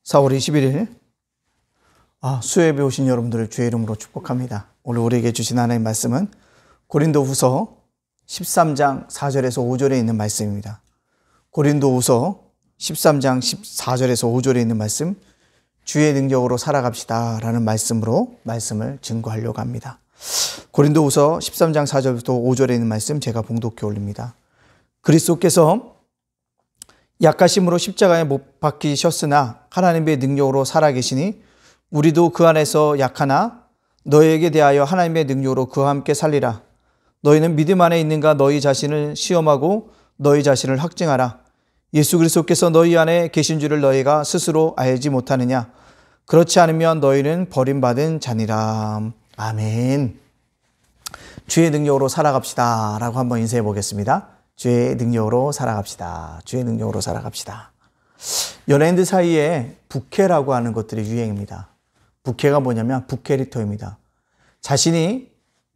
4월 21일 수요예배 오신 여러분들을 주의 이름으로 축복합니다. 오늘 우리에게 주신 하나님의 말씀은 고린도후서 13장 4절에서 5절에 있는 말씀입니다. 고린도후서 13장 14절에서 5절에 있는 말씀, 주의 능력으로 살아갑시다 라는 말씀으로 말씀을 증거하려고 합니다. 고린도후서 13장 4절부터 5절에 있는 말씀 제가 봉독해 올립니다. 그리스도께서 약하심으로 십자가에 못 박히셨으나 하나님의 능력으로 살아계시니 우리도 그 안에서 약하나 너희에게 대하여 하나님의 능력으로 그와 함께 살리라. 너희는 믿음 안에 있는가 너희 자신을 시험하고 너희 자신을 확증하라. 예수 그리스도께서 너희 안에 계신 줄을 너희가 스스로 알지 못하느냐. 그렇지 않으면 너희는 버림받은 자니라. 아멘. 주의 능력으로 살아갑시다 라고 한번 인사해 보겠습니다. 주의 능력으로 살아갑시다. 주의 능력으로 살아갑시다. 연예인들 사이에 부캐라고 하는 것들이 유행입니다. 부캐가 뭐냐면 부캐릭터입니다. 자신이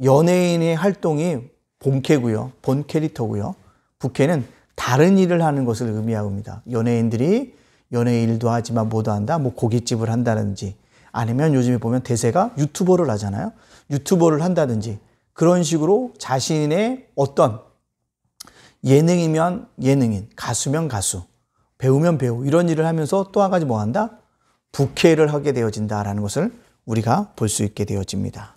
연예인의 활동이 본캐고요. 본 캐릭터고요. 부캐는 다른 일을 하는 것을 의미하고 있습니다. 연예인들이 연예인 일도 하지만 뭐도 한다. 뭐 고깃집을 한다든지 아니면 요즘에 보면 대세가 유튜버를 하잖아요. 유튜버를 한다든지 그런 식으로 자신의 어떤 예능이면 예능인, 가수면 가수, 배우면 배우 이런 일을 하면서 또 한 가지 뭐 한다? 부캐를 하게 되어진다라는 것을 우리가 볼 수 있게 되어집니다.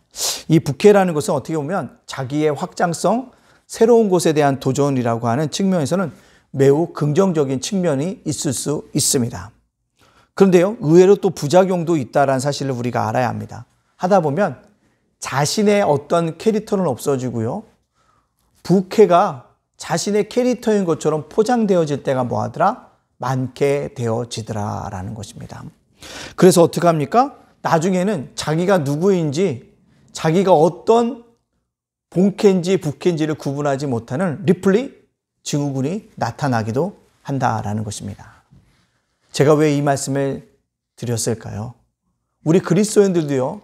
이 부캐라는 것은 어떻게 보면 자기의 확장성, 새로운 곳에 대한 도전이라고 하는 측면에서는 매우 긍정적인 측면이 있을 수 있습니다. 그런데요, 의외로 또 부작용도 있다는 사실을 우리가 알아야 합니다. 하다 보면 자신의 어떤 캐릭터는 없어지고요, 부캐가 자신의 캐릭터인 것처럼 포장되어질 때가 뭐하더라? 많게 되어지더라라는 것입니다. 그래서 어떻게 합니까? 나중에는 자기가 누구인지, 자기가 어떤 본캐인지 부캐인지를 구분하지 못하는 리플리 증후군이 나타나기도 한다라는 것입니다. 제가 왜 이 말씀을 드렸을까요? 우리 그리스도인들도요,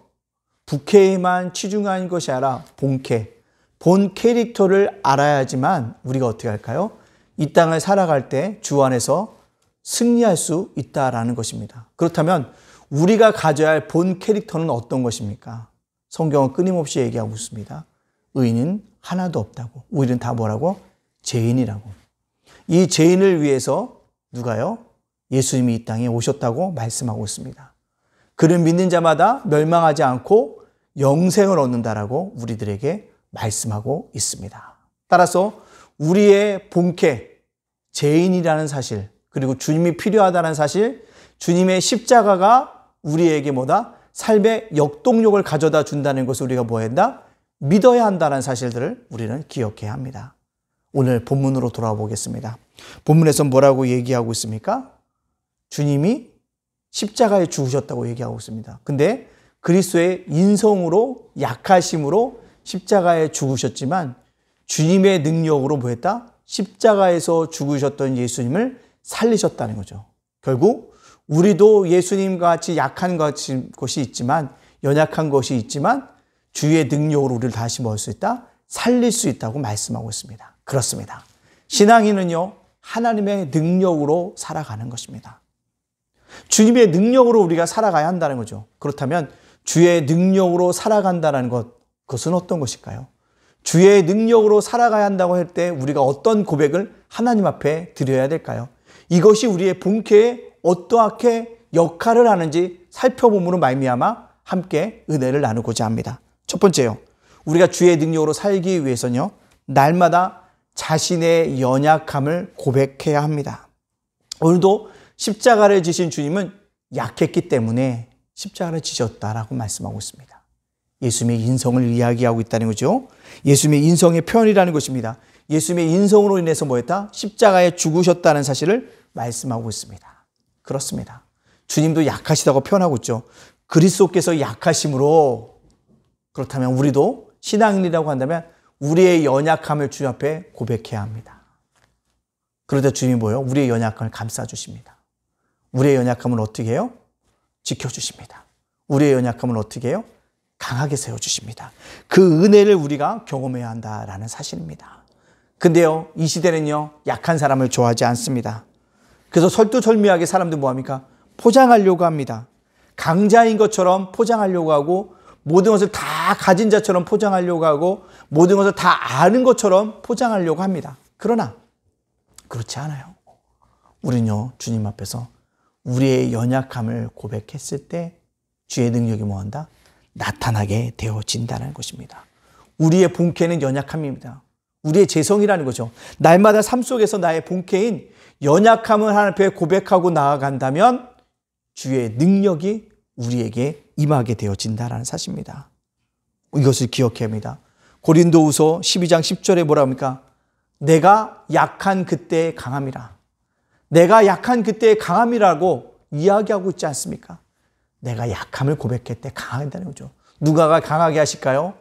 부캐에만 치중한 것이 아니라 본캐, 본 캐릭터를 알아야지만 우리가 어떻게 할까요? 이 땅을 살아갈 때 주 안에서 승리할 수 있다라는 것입니다. 그렇다면 우리가 가져야 할 본 캐릭터는 어떤 것입니까? 성경은 끊임없이 얘기하고 있습니다. 의인은 하나도 없다고. 우리는 다 뭐라고? 죄인이라고. 이 죄인을 위해서 누가요? 예수님이 이 땅에 오셨다고 말씀하고 있습니다. 그를 믿는 자마다 멸망하지 않고 영생을 얻는다라고 우리들에게 말씀하고 있습니다. 따라서 우리의 본캐, 죄인이라는 사실, 그리고 주님이 필요하다는 사실, 주님의 십자가가 우리에게 뭐다? 삶의 역동력을 가져다 준다는 것을 우리가 뭐 한다? 믿어야 한다는 사실들을 우리는 기억해야 합니다. 오늘 본문으로 돌아와 보겠습니다. 본문에서 뭐라고 얘기하고 있습니까? 주님이 십자가에 죽으셨다고 얘기하고 있습니다. 근데 그리스도의 인성으로, 약하심으로 십자가에 죽으셨지만 주님의 능력으로 뭐 했다? 십자가에서 죽으셨던 예수님을 살리셨다는 거죠. 결국 우리도 예수님과 같이 약한 것이 있지만, 연약한 것이 있지만 주의 능력으로 우리를 다시 뭘 수 있다? 살릴 수 있다고 말씀하고 있습니다. 그렇습니다. 신앙인은요, 하나님의 능력으로 살아가는 것입니다. 주님의 능력으로 우리가 살아가야 한다는 거죠. 그렇다면 주의 능력으로 살아간다는 것, 그것은 어떤 것일까요? 주의 능력으로 살아가야 한다고 할 때 우리가 어떤 고백을 하나님 앞에 드려야 될까요? 이것이 우리의 본캐에 어떠하게 역할을 하는지 살펴봄으로 말미암아 함께 은혜를 나누고자 합니다. 첫 번째요, 우리가 주의 능력으로 살기 위해서는요, 날마다 자신의 연약함을 고백해야 합니다. 오늘도 십자가를 지신 주님은 약했기 때문에 십자가를 지셨다라고 말씀하고 있습니다. 예수님의 인성을 이야기하고 있다는 거죠. 예수님의 인성의 표현이라는 것입니다. 예수님의 인성으로 인해서 뭐였다? 십자가에 죽으셨다는 사실을 말씀하고 있습니다. 그렇습니다. 주님도 약하시다고 표현하고 있죠. 그리스도께서 약하심으로, 그렇다면 우리도 신앙인이라고 한다면 우리의 연약함을 주님 앞에 고백해야 합니다. 그러다 주님이 뭐예요? 우리의 연약함을 감싸주십니다. 우리의 연약함을 어떻게 해요? 지켜주십니다. 우리의 연약함을 어떻게 해요? 강하게 세워주십니다. 그 은혜를 우리가 경험해야 한다라는 사실입니다. 근데요, 이 시대는요, 약한 사람을 좋아하지 않습니다. 그래서 설득설미하게 사람들 뭐합니까? 포장하려고 합니다. 강자인 것처럼 포장하려고 하고 모든 것을 다 가진 자처럼 포장하려고 하고 모든 것을 다 아는 것처럼 포장하려고 합니다. 그러나 그렇지 않아요. 우리는요, 주님 앞에서 우리의 연약함을 고백했을 때 주의 능력이 뭐한다? 나타나게 되어진다는 것입니다. 우리의 본캐는 연약함입니다. 우리의 재성이라는 거죠. 날마다 삶 속에서 나의 본캐인 연약함을 하나님 앞에 고백하고 나아간다면 주의 능력이 우리에게 임하게 되어진다는 사실입니다. 이것을 기억해야 합니다. 고린도후서 12장 10절에 뭐라 합니까? 내가 약한 그때의 강함이라. 내가 약한 그때의 강함이라고 이야기하고 있지 않습니까? 내가 약함을 고백할 때 강하다는 거죠. 누가가 강하게 하실까요?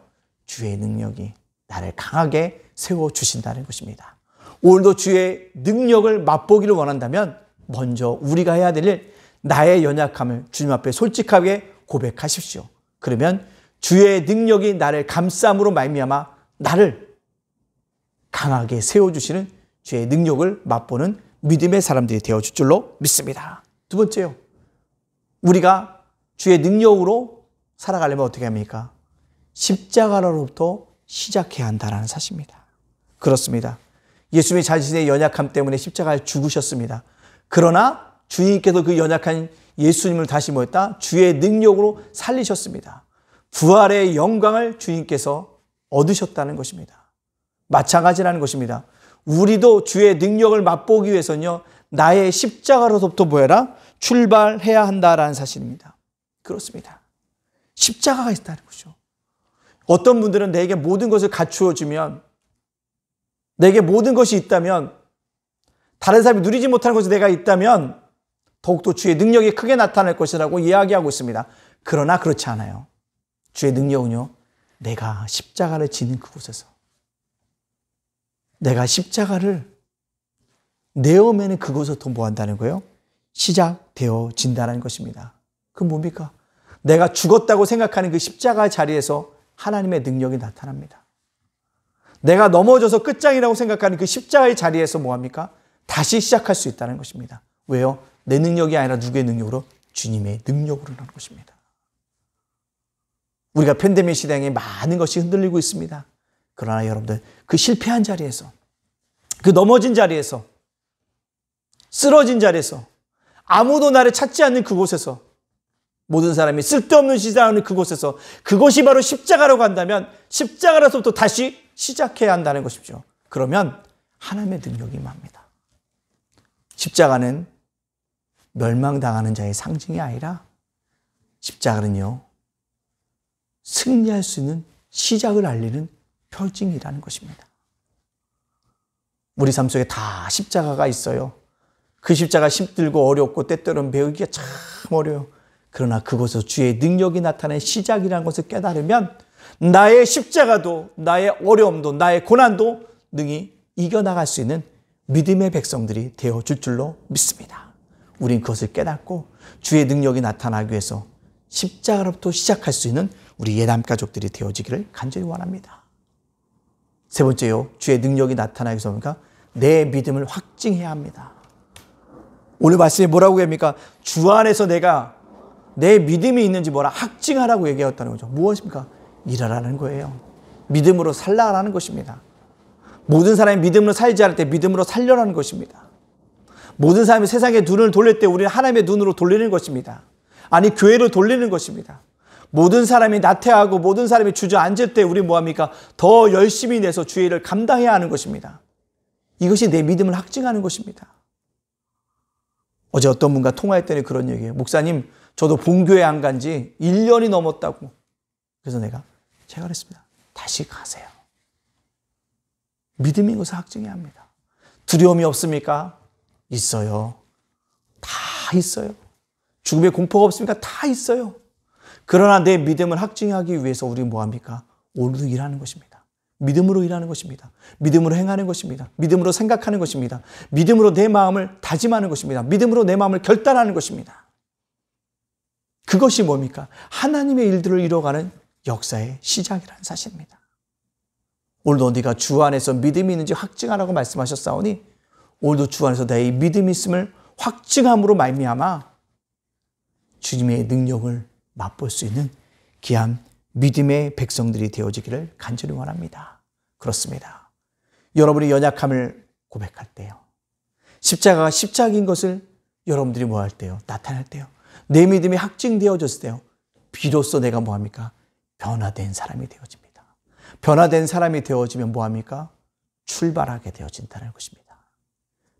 주의 능력이 나를 강하게 세워주신다는 것입니다. 오늘도 주의 능력을 맛보기를 원한다면 먼저 우리가 해야 될 일, 나의 연약함을 주님 앞에 솔직하게 고백하십시오. 그러면 주의 능력이 나를 감싸므로 말미암아 나를 강하게 세워주시는 주의 능력을 맛보는 믿음의 사람들이 되어줄 줄로 믿습니다. 두 번째요. 우리가 주의 능력으로 살아가려면 어떻게 합니까? 십자가로부터 시작해야 한다는 사실입니다. 그렇습니다. 예수님이 자신의 연약함 때문에 십자가에 죽으셨습니다. 그러나 주님께서 그 연약한 예수님을 다시 뭐했다? 주의 능력으로 살리셨습니다. 부활의 영광을 주님께서 얻으셨다는 것입니다. 마찬가지라는 것입니다. 우리도 주의 능력을 맛보기 위해서는요, 나의 십자가로부터 뭐해라? 출발해야 한다라는 사실입니다. 그렇습니다. 십자가가 있다는 거죠. 어떤 분들은 내게 모든 것을 갖추어주면, 내게 모든 것이 있다면, 다른 사람이 누리지 못하는 것이 내가 있다면 더욱더 주의 능력이 크게 나타날 것이라고 이야기하고 있습니다. 그러나 그렇지 않아요. 주의 능력은요, 내가 십자가를 지는 그곳에서, 내가 십자가를 내어매는 그곳에서 뭐 한다는 거예요? 시작되어진다는 것입니다. 그건 뭡니까? 내가 죽었다고 생각하는 그 십자가 자리에서 하나님의 능력이 나타납니다. 내가 넘어져서 끝장이라고 생각하는 그 십자가의 자리에서 뭐합니까? 다시 시작할 수 있다는 것입니다. 왜요? 내 능력이 아니라 누구의 능력으로? 주님의 능력으로라는 것입니다. 우리가 팬데믹 시대에 많은 것이 흔들리고 있습니다. 그러나 여러분들, 그 실패한 자리에서, 그 넘어진 자리에서, 쓰러진 자리에서, 아무도 나를 찾지 않는 그곳에서, 모든 사람이 쓸데없는 시장하는 그곳에서, 그것이 바로 십자가로 간다면 십자가로서부터 다시 시작해야 한다는 것이죠. 그러면 하나님의 능력이 임합니다. 십자가는 멸망당하는 자의 상징이 아니라 십자가는요, 승리할 수 있는 시작을 알리는 표징이라는 것입니다. 우리 삶 속에 다 십자가가 있어요. 그 십자가 힘들고 어렵고 때때로는 배우기가 참 어려워요. 그러나 그곳에서 주의 능력이 나타나는 시작이라는 것을 깨달으면 나의 십자가도, 나의 어려움도, 나의 고난도 능히 이겨나갈 수 있는 믿음의 백성들이 되어줄 줄로 믿습니다. 우린 그것을 깨닫고 주의 능력이 나타나기 위해서 십자가로부터 시작할 수 있는 우리 예담 가족들이 되어지기를 간절히 원합니다. 세 번째요, 주의 능력이 나타나기 위해서 뭡니까? 내 믿음을 확증해야 합니다. 오늘 말씀에 뭐라고 합니까? 주 안에서 내가 내 믿음이 있는지 뭐라 확증하라고 얘기했다는 거죠. 무엇입니까? 일하라는 거예요. 믿음으로 살라라는 것입니다. 모든 사람이 믿음으로 살지 않을 때 믿음으로 살려라는 것입니다. 모든 사람이 세상의 눈을 돌릴 때 우리는 하나님의 눈으로 돌리는 것입니다. 아니, 교회로 돌리는 것입니다. 모든 사람이 나태하고 모든 사람이 주저앉을 때 우리 뭐합니까? 더 열심히 내서 주의 일을 감당해야 하는 것입니다. 이것이 내 믿음을 확증하는 것입니다. 어제 어떤 분과 통화할 때는 그런 얘기예요. 목사님, 저도 본교회 안 간 지 1년이 넘었다고. 그래서 제가 그랬습니다. 다시 가세요. 믿음인 것을 확증해야 합니다. 두려움이 없습니까? 있어요. 다 있어요. 죽음의 공포가 없습니까? 다 있어요. 그러나 내 믿음을 확증하기 위해서 우리는 뭐합니까? 오늘도 일하는 것입니다. 믿음으로 일하는 것입니다. 믿음으로 행하는 것입니다. 믿음으로 생각하는 것입니다. 믿음으로 내 마음을 다짐하는 것입니다. 믿음으로 내 마음을 결단하는 것입니다. 그것이 뭡니까? 하나님의 일들을 이뤄가는 역사의 시작이라는 사실입니다. 오늘도 네가 주 안에서 믿음이 있는지 확증하라고 말씀하셨사오니 오늘도 주 안에서 내 믿음이 있음을 확증함으로 말미암아 주님의 능력을 맛볼 수 있는 귀한 믿음의 백성들이 되어지기를 간절히 원합니다. 그렇습니다. 여러분이 연약함을 고백할 때요, 십자가가 십자가인 것을 여러분들이 뭐 할 때요? 나타날 때요, 내 믿음이 확증되어졌을 때요, 비로소 내가 뭐합니까? 변화된 사람이 되어집니다. 변화된 사람이 되어지면 뭐합니까? 출발하게 되어진다는 것입니다.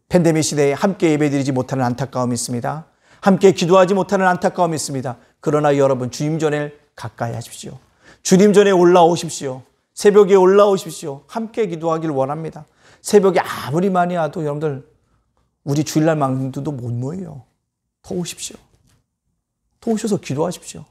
팬데믹 시대에 함께 예배드리지 못하는 안타까움이 있습니다. 함께 기도하지 못하는 안타까움이 있습니다. 그러나 여러분, 주님 전에 가까이 하십시오. 주님 전에 올라오십시오. 새벽에 올라오십시오. 함께 기도하기를 원합니다. 새벽에 아무리 많이 와도 여러분들 우리 주일날 만큼도 못 모여요. 더 오십시오. 더 오셔서 기도하십시오.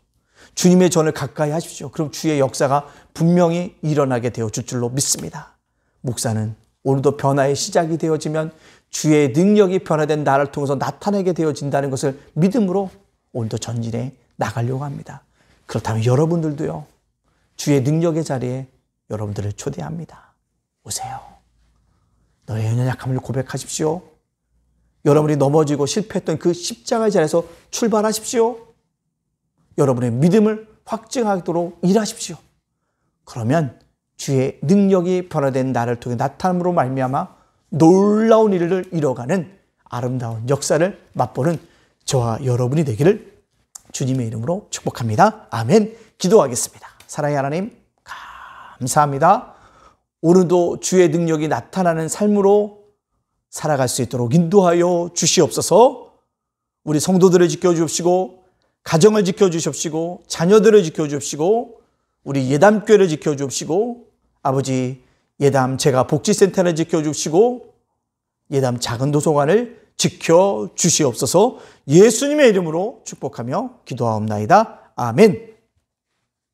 주님의 전을 가까이 하십시오. 그럼 주의 역사가 분명히 일어나게 되어줄 줄로 믿습니다. 목사는 오늘도 변화의 시작이 되어지면 주의 능력이 변화된 나를 통해서 나타나게 되어진다는 것을 믿음으로 오늘도 전진해 나가려고 합니다. 그렇다면 여러분들도요, 주의 능력의 자리에 여러분들을 초대합니다. 오세요. 너의 연약함을 고백하십시오. 여러분이 넘어지고 실패했던 그 십자가의 자리에서 출발하십시오. 여러분의 믿음을 확증하도록 일하십시오. 그러면 주의 능력이 변화된 나를 통해 나타남으로 말미암아 놀라운 일을 이뤄가는 아름다운 역사를 맛보는 저와 여러분이 되기를 주님의 이름으로 축복합니다. 아멘. 기도하겠습니다. 사랑의 하나님, 감사합니다. 오늘도 주의 능력이 나타나는 삶으로 살아갈 수 있도록 인도하여 주시옵소서. 우리 성도들을 지켜주옵시고, 가정을 지켜주십시고, 자녀들을 지켜주십시고, 우리 예담교회를 지켜주십시고, 아버지 예담 제가 복지센터를 지켜주시고, 예담 작은 도서관을 지켜주시옵소서. 예수님의 이름으로 축복하며 기도하옵나이다. 아멘.